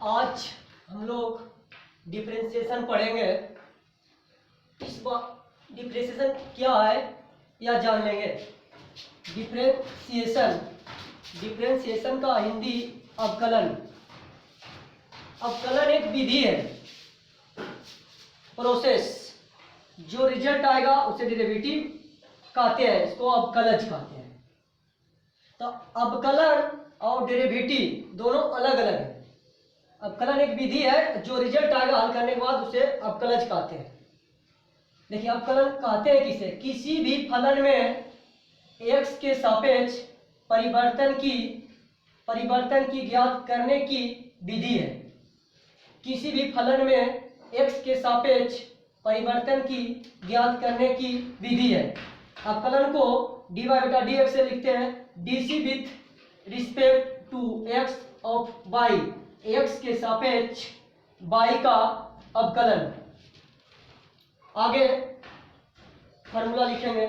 आज हम लोग डिफरेंशिएशन पढ़ेंगे। इस बार डिफरेंशिएशन क्या है यह जान लेंगे। डिफरेंशिएशन डिफरेंशिएशन का हिंदी अवकलन। अवकलन एक विधि है, प्रोसेस। जो रिजल्ट आएगा उसे डेरिवेटिव कहते हैं, इसको अवकलज कहते हैं। तो अवकलन और डेरिवेटिव दोनों अलग अलग है। अवकलन एक विधि है, जो रिजल्ट आएगा हल करने के बाद उसे अवकलज कहते हैं। देखिए अवकलन कहते हैं किसे? किसी भी फलन में x के सापेक्ष परिवर्तन की ज्ञात करने की विधि है। किसी भी फलन में x के सापेक्ष परिवर्तन की ज्ञात करने की विधि है। अवकलन को dy बटा dx से लिखते हैं dc with respect to x of y, x के सापेक्ष y का अवकलन। आगे फॉर्मूला लिखेंगे।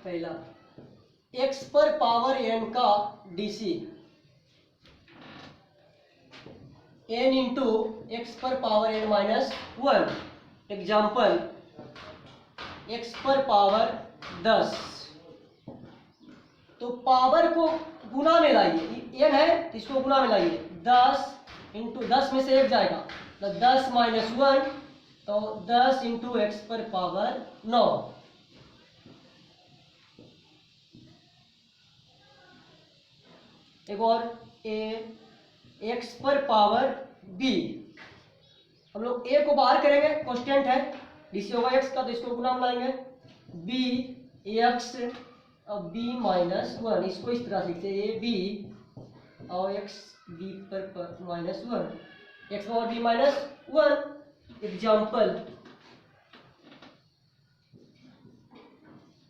पहला x पर पावर n का dc, n इंटू एक्स पर power n minus 1। Example x पर पावर 10, तो पावर को गुना में लाइए। n है तो इसको गुना में लाइए। 10 इंटू 10 में से 1 जाएगा तो 10 माइनस 1, तो 10 इंटू एक्स पर पावर 9। एक और एक्स पर पावर बी, हम लोग ए को बाहर करेंगे, कांस्टेंट है, डीसी होगा एक्स का तो इसको गुना में लाएंगे। बी एक्स बी माइनस 1, इसको इस तरह से लिखते हैं ए बी और एक्स बी पर minus 1, x power b minus 1। Example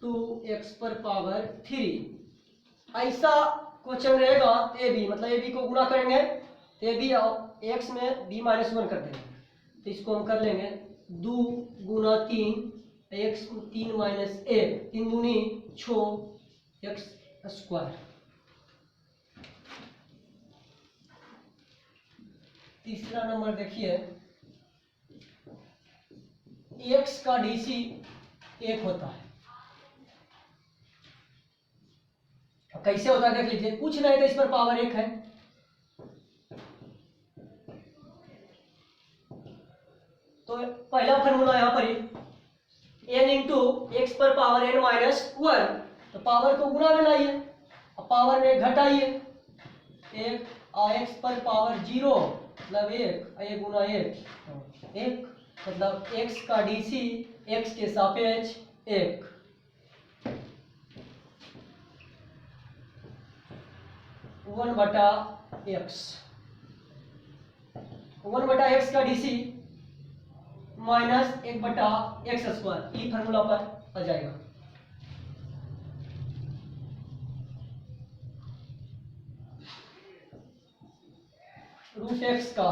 2x पर पावर 3। ऐसा क्वेश्चन रहेगा ए बी, मतलब ए बी को गुना करेंगे ए बी और एक्स में बी माइनस 1 कर देंगे, तो इसको हम कर लेंगे 2 गुना 3 एक्स 3 माइनस 1, 3 दूनी 6 एक्स स्क्वायर। तीसरा नंबर देखिए, एक्स का डीसी 1 होता है। कैसे होता है देख लीजिए। कुछ नहीं तो इस पर पावर 1 है, तो पहला फॉर्मूला यहां पर ही n इंटू एक्स पर पावर n माइनस 1, तो पावर को गुना में लाइए और पावर में घटाइए। 1 और एक्स पर पावर 0 मतलब 1, 1 गुना 1 मतलब x का डीसी x के सापेक्ष 1। 1 बटा एक्स का डीसी माइनस 1 बटा एक्स स्क्वायर, ये फॉर्मूला पर आ जाएगा। रूट एक्स का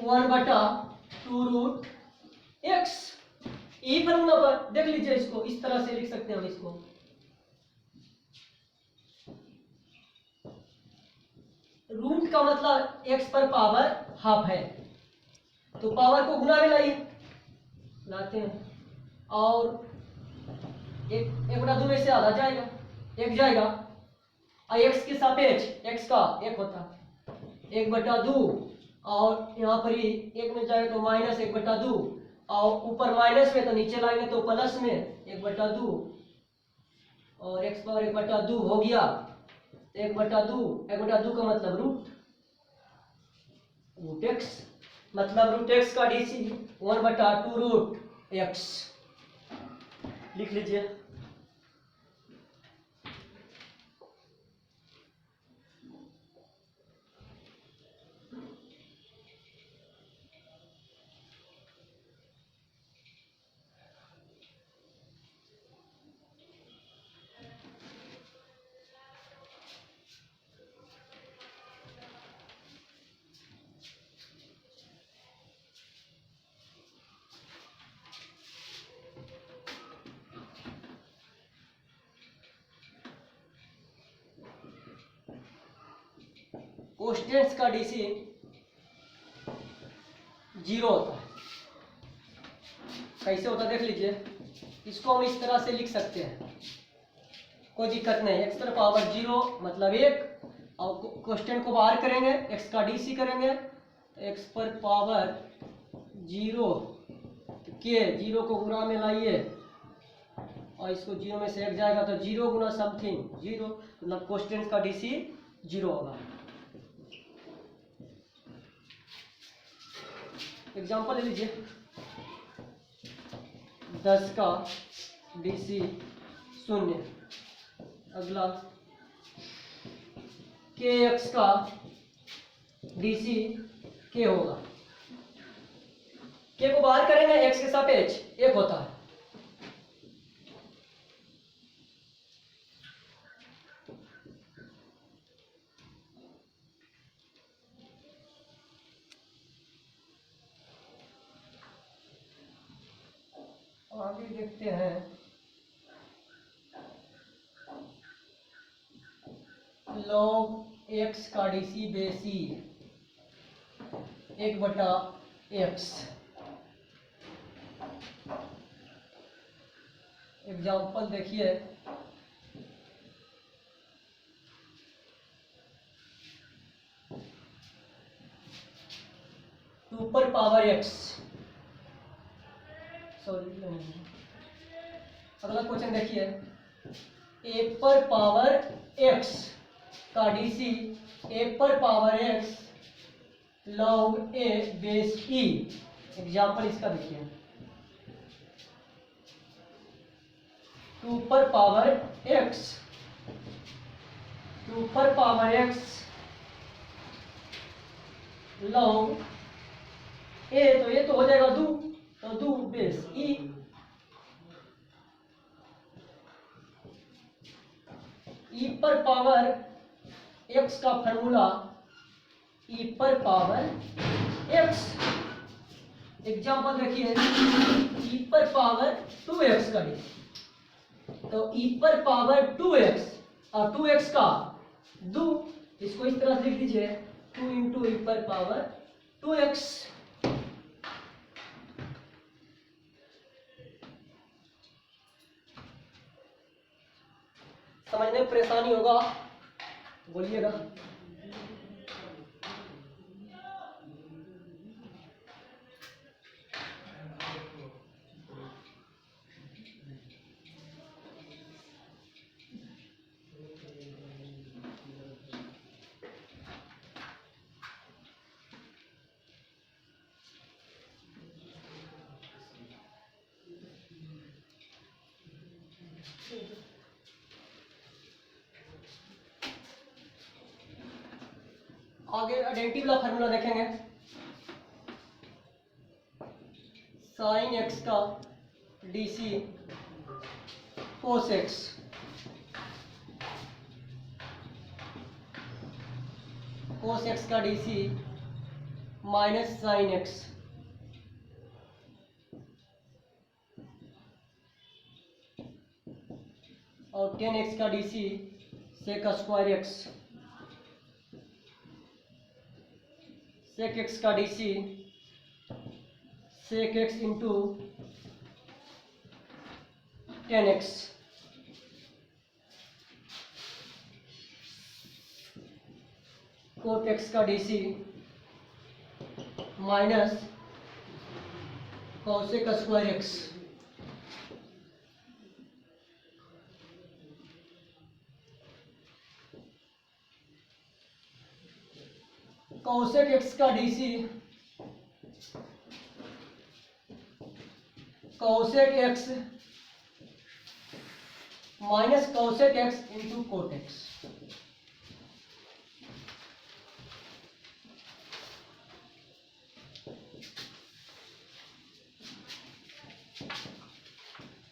1 बटा 2 रूट एक्स, ये फॉर्मूला पर देख लीजिए। इसको इस तरह से लिख सकते हैं हम इसको। रूट का मतलब x पर पावर हाफ है, तो पावर को गुना में लाते हैं और एक बटा 2 में से आधा जाएगा, 1 जाएगा और x के सापेक्ष x का 1 होता है 1 बटा 2, और यहाँ पर ही 1 में जाएगा तो माइनस 1 बटा 2, और ऊपर माइनस में तो नीचे लाएंगे तो प्लस में 1 बटा 2, और x पावर 1 बटा 2 हो गया 1 बटा 2 का मतलब रूट एक्स, मतलब रूट एक्स का डीसी 1 बटा 2 रूट एक्स लिख लीजिए। कोस्टेंट्स का डीसी 0 होता है। कैसे होता है देख लीजिए, इसको हम इस तरह से लिख सकते हैं, कोई दिक्कत नहीं। एक्स पर पावर 0 मतलब 1, और कोस्टेंट को बाहर करेंगे, एक्स का डीसी करेंगे, एक्स पर पावर 0 के 0 को गुणा में लाइए और इसको 0 में से 1 जाएगा तो 0 गुना समथिंग 0, मतलब कोस्टेंट का डीसी 0 होगा। एग्जांपल ले लीजिए, 10 का डीसी 0। अगला के एक्स का डीसी के होगा। के को बाहर करेंगे, एक्स के सापेक्ष 1 होता है। आगे देखते हैं, log एक्स का डीसी बेसी 1/x। एग्जाम्पल देखिए, टू पर पावर एक्स, सॉरी अगला क्वेश्चन देखिए, ए पर पावर एक्स का डीसी ए पर पावर एक्स लॉग ए बेस ई। एग्जाम्पल इसका देखिए, 2 पर पावर एक्स, 2 पर पावर एक्स लॉग ए, तो ये तो हो जाएगा 2, तो 2 बेस ई। ई पर पावर एक्स का फॉर्मूला ई पर पावर एक्स। एग्जाम्पल देखिए, ई पर पावर 2x का डीसी, तो ई पर पावर 2x और 2x का 2, इसको इस तरह से लिख दीजिए, 2 इंटू ई पर पावर 2x। समझने में परेशानी होगा बोलिएगा। आगे आइडेंटिटी वाला फार्मूला देखेंगे, साइन एक्स का DC cos X, cos X का डीसी माइनस साइन एक्स, और 10x का DC sec square X, sec X का DC sec X into 10x, cot X का DC minus cosec square X. Cosec X का DC cosec X minus cosec X into cot X.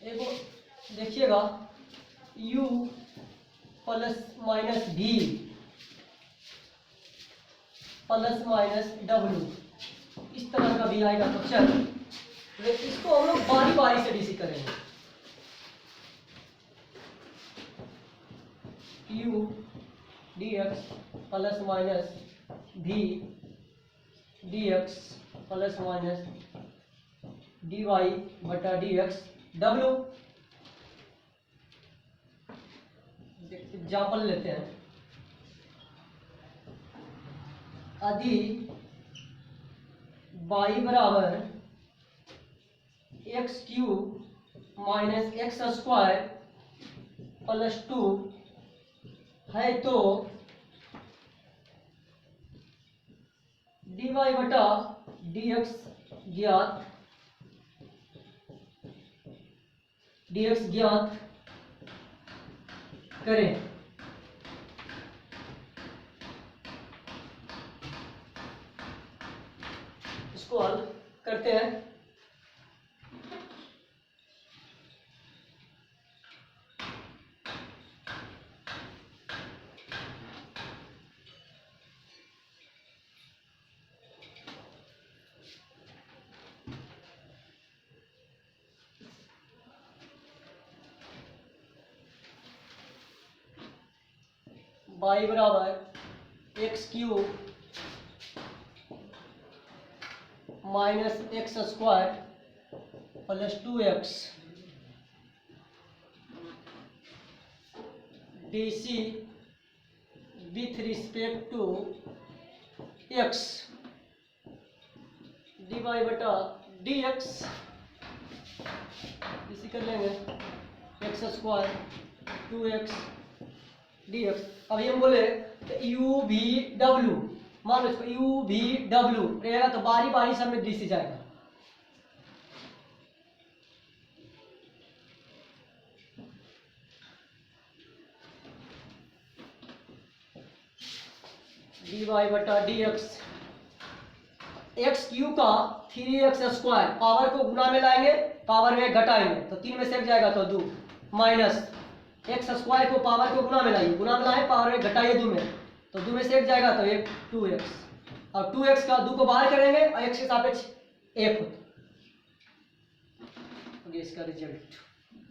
एगो देखिएगा, u plus minus v plus minus w, इस तरह का भी आएगा तो चल, इसको हम लोग बारी बारी से डीसी करेंगे। u dx प्लस माइनस भी d x plus minus d y बटा डी एक्स डब्ल्यू। एग्जाम्पल लेते हैं। यदि y बराबर x cube minus x square plus 2 है तो dy बटा dx ज्ञात करें। इसको हल करते हैं। y बराबर x cube minus x square plus 2x dc with respect to x dy बटा dx इसी कर लेंगे एक्स स्क्वायर 2x dx। अभी हम बोले यू वी डब्ल्यू, मान लो इसको यू वी डब्ल्यू रहेगा तो बारी बारी सब में डीसी जाएगा। डी वाई बटा डी एक्स क्यू का 3x स्क्वायर पावर को गुना में लाएंगे, पावर में घटाएंगे तो 3 में से एक जाएगा तो 2 माइनस एक्स स्क्वायर को पावर को गुना में लाइए, गुना में लाए पावर में घटाइए 2 में तो 2 में से एक जाएगा तो एक 2x और 2x का 2 को बाहर करेंगे और x के सापेक्ष 1 होता है। इसका रिजल्ट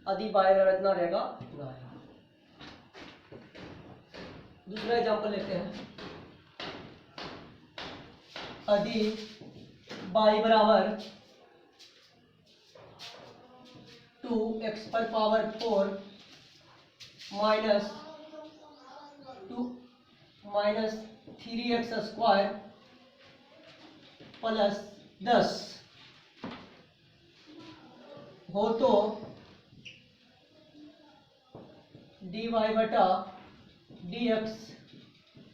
यदि बाहर इतना रहेगा इतना आएगा। दूसरा एग्जांपल लेते हैं। यदि y बराबर 2x पर power 4 minus 3x square plus 10 हो तो dy बटा dx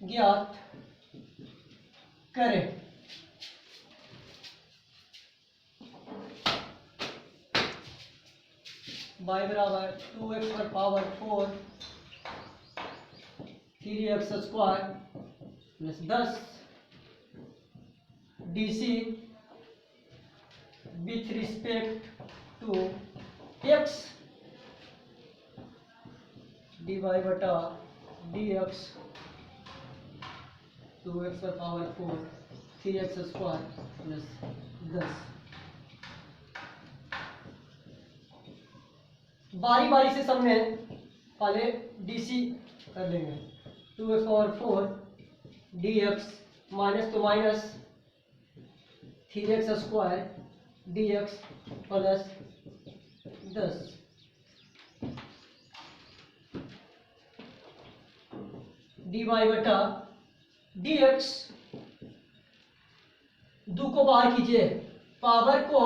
ज्ञात करें। y बराबर 2x पर power 4 3x square plus 10 dc with respect to x dy बटा dx 2x पर पावर 4 3x स्क्वायर प्लस 10। बारी बारी से सब में पहले डीसी कर लेंगे। 2x पावर 4 dx माइनस तो minus 3x square dx plus 10 dy बटा dx 2 को बाहर कीजिए, पावर को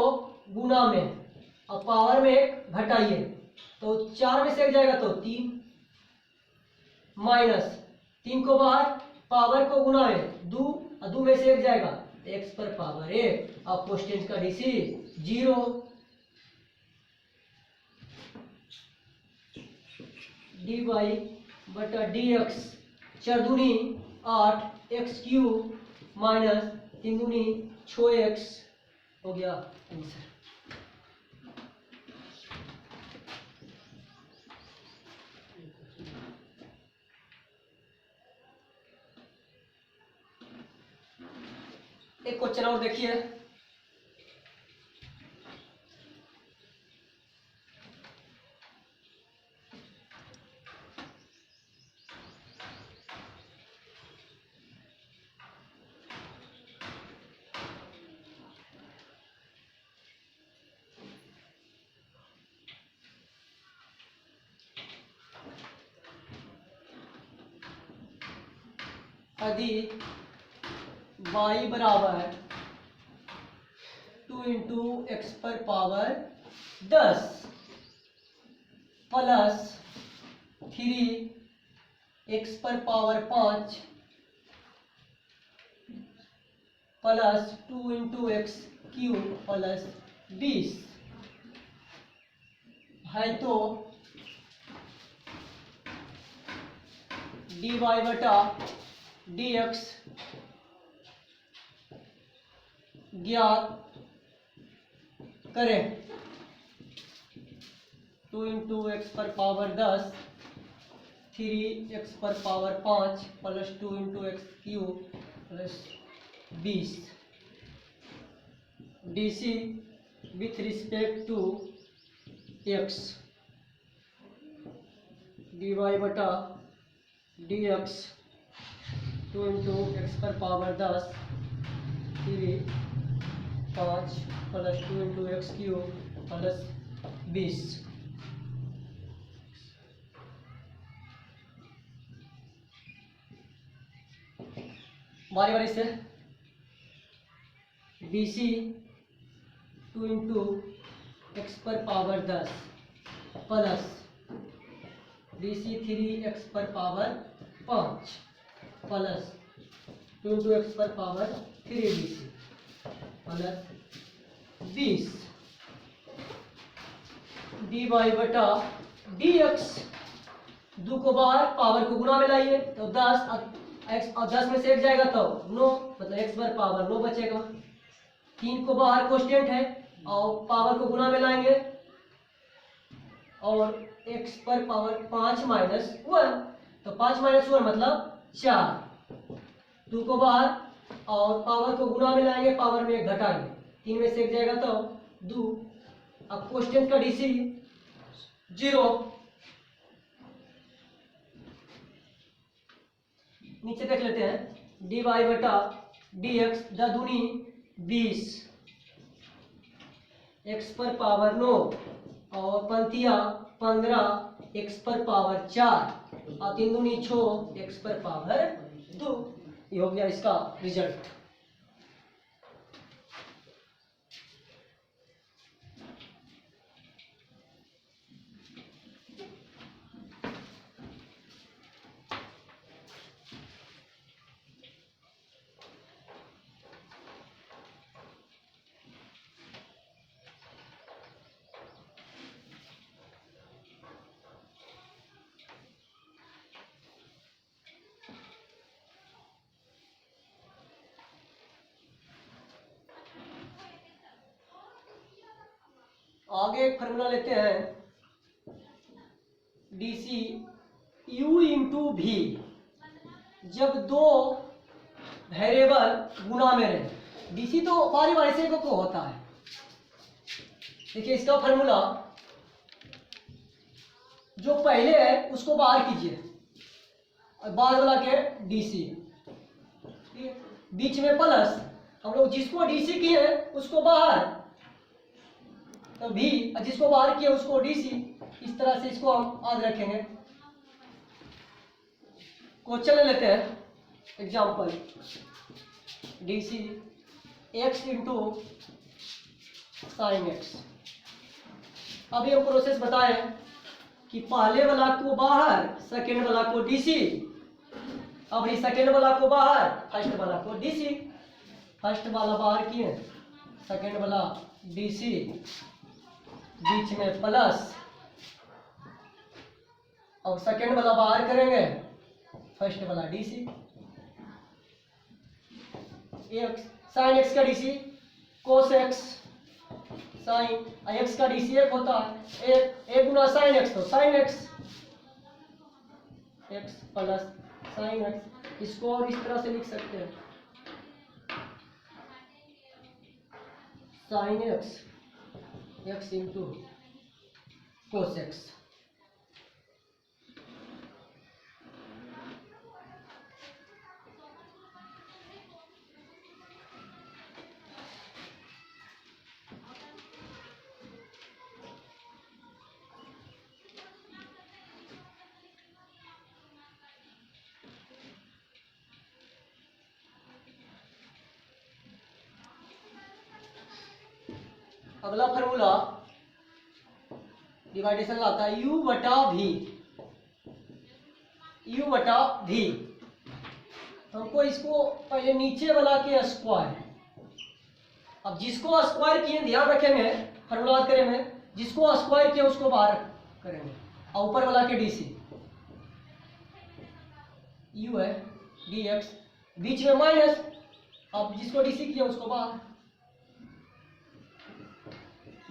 गुना में और पावर में घटाइए तो 4 में से एक जाएगा तो 3 माइनस 3 को बाहर पावर को गुना में 2 और 2 में से एक जाएगा x पर पावर 1 और कोष्टेंज का डीसी 0 dy बटा dx 4 दूनी 8 x क्यूब माइनस 3 दूनी 6x हो गया आंसर। एक क्वेश्चन और देखिए। यदि y बराबर 2 इंटू एक्स पर पावर 10 प्लस 3 एक्स पर power 5 plus 2 into x cube plus 20 है, तो dy बटा dx ज्ञात करें। 2 इंटू एक्स पर पावर 10 3 एक्स पर power 5 plus 2 into x cube plus 20 dc with respect to x d y बटा डी एक्स 2 इंटू एक्स पर power 10 3 5 plus 2 into x cube plus 20। बारी बारी से डी सी 2 इंटू एक्स पर power 10 plus d c 3 x पर power 5 plus 2 into x पर power 3 d c plus 20 d y बटा d x. दो को बाहर पावर को गुना में लाइए तो 10 एक्स और 10 में से एक जाएगा तो 9, मतलब एक्स पर पावर 9 बचेगा। 3 को बाहर कांस्टेंट है और पावर को गुना में लाएंगे और एक्स पर पावर 5 माइनस 1, तो 5 माइनस 1 मतलब 4। 2 को बाहर और पावर को गुना में लाएंगे, पावर में एक घटाएंगे, 3 में से एक जाएगा तो 2। अब कांस्टेंट का डीसी 0। नीचे देख लेते हैं डी वाई बटा डी एक्स दूनी 20 एक्स पर पावर 9 और पंथिया 15 एक्स पर पावर 4 और 3 दूनी 6 एक्स पर पावर 2। ये हो गया इसका रिजल्ट। आगे एक फॉर्मूला लेते हैं डीसी यू इंटू भी। जब दो वेरिएबल गुना में रहे, डीसी तो बारी बारी से को होता है। देखिए इसका फॉर्मूला जो पहले है उसको बाहर कीजिए और बाद वाला के डीसी, बीच में प्लस, हम लोग जिसको डीसी किए उसको बाहर, तो भी जिसको बाहर किया उसको डीसी। इस तरह से इसको हम याद रखेंगे। क्वेश्चन ले लेते हैं example DC x into sine x. अभी हम प्रोसेस बताएं कि पहले वाला को बाहर, सेकेंड वाला को डीसी, अब ये सेकेंड वाला को बाहर, फर्स्ट वाला को डीसी। फर्स्ट वाला बाहर किए, सेकेंड वाला डीसी, बीच में प्लस, और सेकेंड वाला बाहर करेंगे, फर्स्ट वाला डीसी। एक्स साइन एक्स का DC cos x sign X का डीसी एक होता है, एक गुना साइन एक्स तो sine x, x plus sine x. इसको और इस तरह से लिख सकते हैं sine x x into cos x. अगला फार्मूला डिवाइडेशन लाता है u बटा v। हमको इसको पहले नीचे बना के स्क्वायर, अब जिसको स्क्वायर किए ध्यान रखेंगे फार्मूला याद करेंगे, जिसको स्क्वायर किया उसको बाहर करेंगे और ऊपर वाला के डी सी, u है dx, बीच में माइनस, अब जिसको डी सी किया उसको बाहर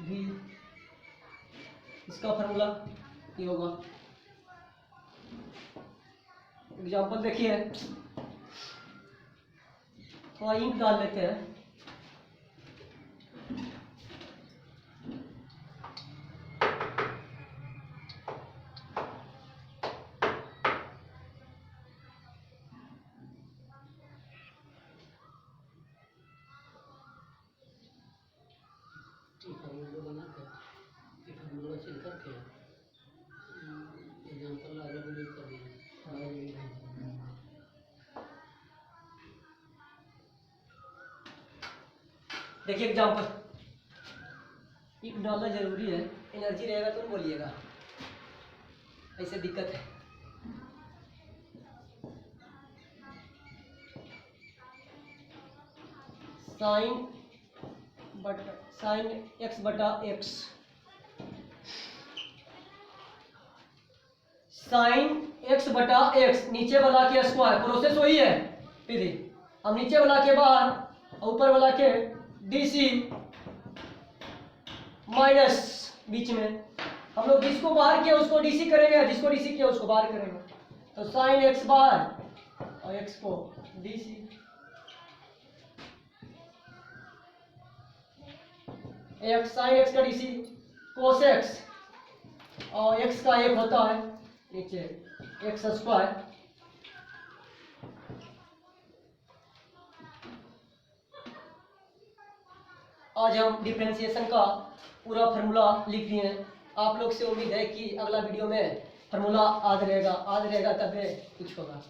v, इसका फार्मूला ये होगा। एग्जाम्पल देखिए, थोड़ा इंक डाल लेते हैं। देखिए एग्जाम्पल, एक डालना जरूरी है, एनर्जी रहेगा तो बोलिएगा, ऐसे दिक्कत है। साइन एक्स बटा एक्स, साइन एक्स बटा एक्स, नीचे वाला के स्क्वायर, प्रोसेस वही है फिर, अब नीचे वाला के बाहर ऊपर वाला के डीसी माइनस बीच में, हम लोग जिसको बाहर किया उसको डीसी करेंगे, जिसको डीसी किया उसको बाहर करेंगे, तो साइन एक्स बाहर और एक्स को डीसी, एक्स साइन एक्स का डीसी कोस एक्स, और एक्स का एक होता है नीचे एक्स स्क्वायर, आज हम डिफरेंशिएशन का पूरा फार्मूला लिख दिए हैं। आप लोग से उम्मीद है कि अगला वीडियो में फार्मूला याद रहेगा तब कुछ होगा।